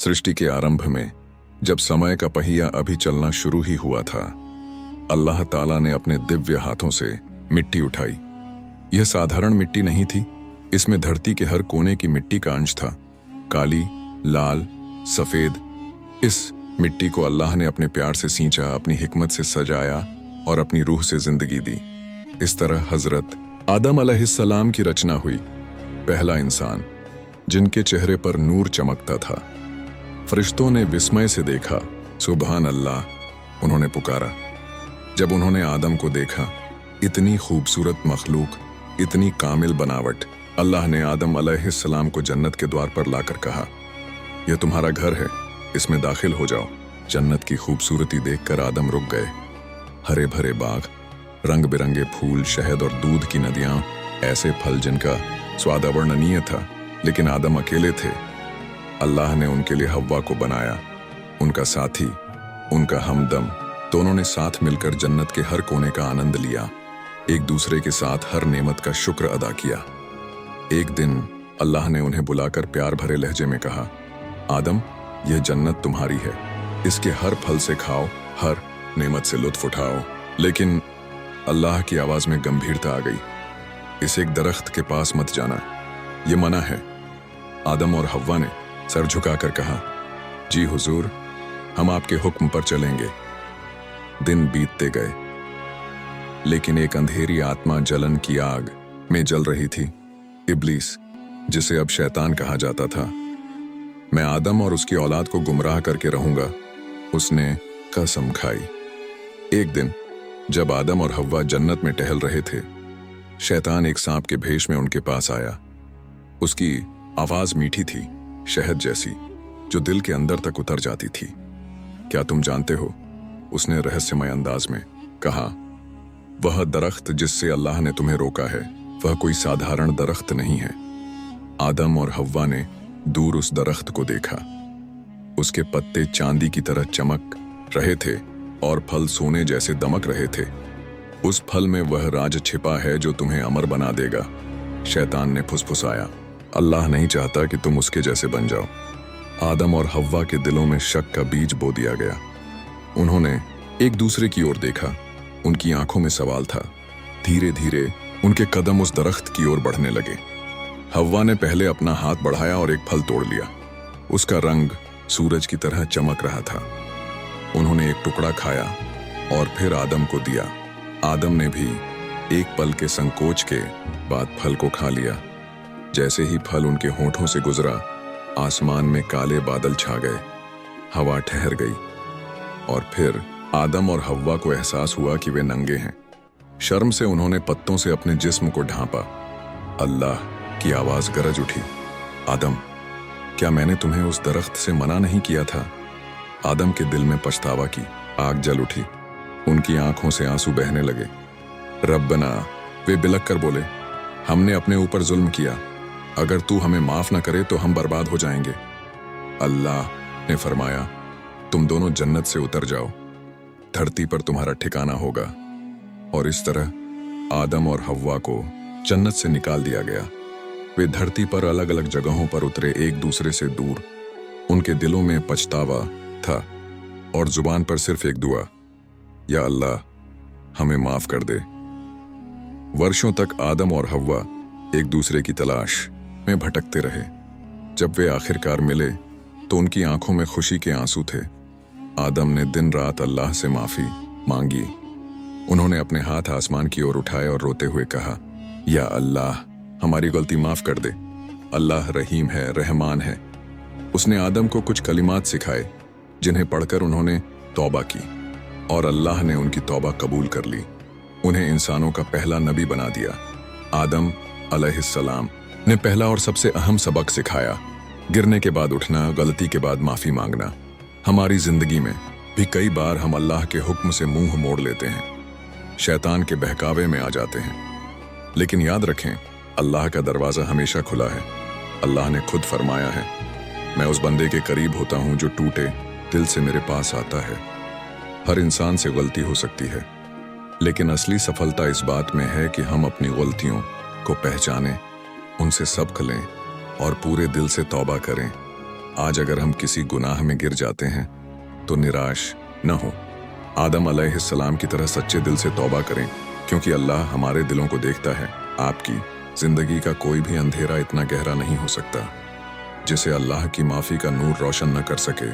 सृष्टि के आरंभ में, जब समय का पहिया अभी चलना शुरू ही हुआ था, अल्लाह ताला ने अपने दिव्य हाथों से मिट्टी उठाई। यह साधारण मिट्टी नहीं थी, इसमें धरती के हर कोने की मिट्टी का अंश था। काली, लाल, सफेद। इस मिट्टी को अल्लाह ने अपने प्यार से सींचा, अपनी हिकमत से सजाया और अपनी रूह से जिंदगी दी। इस तरह हजरत आदम अलैहिस्सलाम की रचना हुई, पहला इंसान जिनके चेहरे पर नूर चमकता था। फरिश्तों ने विस्मय से देखा, सुभान अल्लाह, उन्होंने पुकारा। जब उन्होंने आदम को देखा, इतनी खूबसूरत मखलूक, इतनी कामिल बनावट, अल्लाह ने आदम अलैहिस्सलाम को जन्नत के द्वार पर लाकर कहा, यह तुम्हारा घर है, इसमें दाखिल हो जाओ। जन्नत की खूबसूरती देखकर आदम रुक गए। हरे भरे बाग, रंग बिरंगे फूल, शहद और दूध की नदियां, ऐसे फल जिनका स्वाद अवर्णनीय था, लेकिन आदम अकेले थे। अल्लाह ने उनके लिए हव्वा को बनाया, उनका साथी, उनका हमदम। दोनों ने साथ मिलकर जन्नत के हर कोने का आनंद लिया, एक दूसरे के साथ हर नेमत का शुक्र अदा किया। एक दिन अल्लाह ने उन्हें बुलाकर प्यार भरे लहजे में कहा, आदम, यह जन्नत तुम्हारी है, इसके हर फल से खाओ, हर नेमत से लुत्फ उठाओ। लेकिन अल्लाह की आवाज में गंभीरता आ गई, इस एक दरख्त के पास मत जाना, यह मना है। आदम और हव्वा ने सर झुकाकर कहा, जी हुजूर, हम आपके हुक्म पर चलेंगे। दिन बीतते गए, लेकिन एक अंधेरी आत्मा जलन की आग में जल रही थी। इब्लीस, जिसे अब शैतान कहा जाता था, मैं आदम और उसकी औलाद को गुमराह करके रहूंगा, उसने कसम खाई। एक दिन जब आदम और हव्वा जन्नत में टहल रहे थे, शैतान एक सांप के भेष में उनके पास आया। उसकी आवाज मीठी थी, शहद जैसी, जो दिल के अंदर तक उतर जाती थी। क्या तुम जानते हो, उसने रहस्यमय अंदाज में कहा, वह दरख्त जिससे अल्लाह ने तुम्हें रोका है, वह कोई साधारण दरख्त नहीं है। आदम और हव्वा ने दूर उस दरख्त को देखा। उसके पत्ते चांदी की तरह चमक रहे थे और फल सोने जैसे दमक रहे थे। उस फल में वह राज छिपा है जो तुम्हें अमर बना देगा। शैतान ने फुसफुसाया, अल्लाह नहीं चाहता कि तुम उसके जैसे बन जाओ। आदम और हव्वा के दिलों में शक का बीज बो दिया गया। उन्होंने एक दूसरे की ओर देखा, उनकी आंखों में सवाल था। धीरे धीरे उनके कदम उस दरख्त की ओर बढ़ने लगे। हव्वा ने पहले अपना हाथ बढ़ाया और एक फल तोड़ लिया। उसका रंग सूरज की तरह चमक रहा था। उन्होंने एक टुकड़ा खाया और फिर आदम को दिया। आदम ने भी एक पल के संकोच के बाद फल को खा लिया। जैसे ही फल उनके होठों से गुजरा, आसमान में काले बादल छा गए, हवा ठहर गई और फिर आदम और हव्वा को एहसास हुआ कि वे नंगे हैं। शर्म से उन्होंने पत्तों से अपने जिस्म को ढांपा। अल्लाह की आवाज गरज उठी, आदम, क्या मैंने तुम्हें उस दरख्त से मना नहीं किया था? आदम के दिल में पछतावा की आग जल उठी। उनकी आंखों से आंसू बहने लगे। रब्बना, वे बिलक कर बोले, हमने अपने ऊपर जुल्म किया, अगर तू हमें माफ न करे तो हम बर्बाद हो जाएंगे। अल्लाह ने फरमाया, तुम दोनों जन्नत से उतर जाओ, धरती पर तुम्हारा ठिकाना होगा। और इस तरह आदम और हव्वा को जन्नत से निकाल दिया गया। वे धरती पर अलग अलग जगहों पर उतरे, एक दूसरे से दूर। उनके दिलों में पछतावा था और जुबान पर सिर्फ एक दुआ, या अल्लाह, हमें माफ कर दे। वर्षों तक आदम और हव्वा एक दूसरे की तलाश में भटकते रहे। जब वे आखिरकार मिले तो उनकी आंखों में खुशी के आंसू थे। आदम ने दिन रात अल्लाह से माफी मांगी। उन्होंने अपने हाथ आसमान की ओर उठाए और रोते हुए कहा, या अल्लाह, हमारी गलती माफ कर दे। अल्लाह रहीम है, रहमान है। उसने आदम को कुछ कलिमात सिखाए जिन्हें पढ़कर उन्होंने तौबा की और अल्लाह ने उनकी तौबा कबूल कर ली। उन्हें इंसानों का पहला नबी बना दिया। आदम अलैहिस्सलाम ने पहला और सबसे अहम सबक सिखाया, गिरने के बाद उठना, गलती के बाद माफी मांगना। हमारी जिंदगी में भी कई बार हम अल्लाह के हुक्म से मुंह मोड़ लेते हैं, शैतान के बहकावे में आ जाते हैं। लेकिन याद रखें, अल्लाह का दरवाजा हमेशा खुला है। अल्लाह ने खुद फरमाया है, मैं उस बंदे के करीब होता हूं जो टूटे दिल से मेरे पास आता है। हर इंसान से गलती हो सकती है, लेकिन असली सफलता इस बात में है कि हम अपनी गलतियों को पहचानें, उनसे सबक लें और पूरे दिल से तौबा करें। आज अगर हम किसी गुनाह में गिर जाते हैं तो निराश न हो, आदम अलैहिस्सलाम की तरह सच्चे दिल से तौबा करें, क्योंकि अल्लाह हमारे दिलों को देखता है। आपकी जिंदगी का कोई भी अंधेरा इतना गहरा नहीं हो सकता जिसे अल्लाह की माफ़ी का नूर रोशन न कर सके।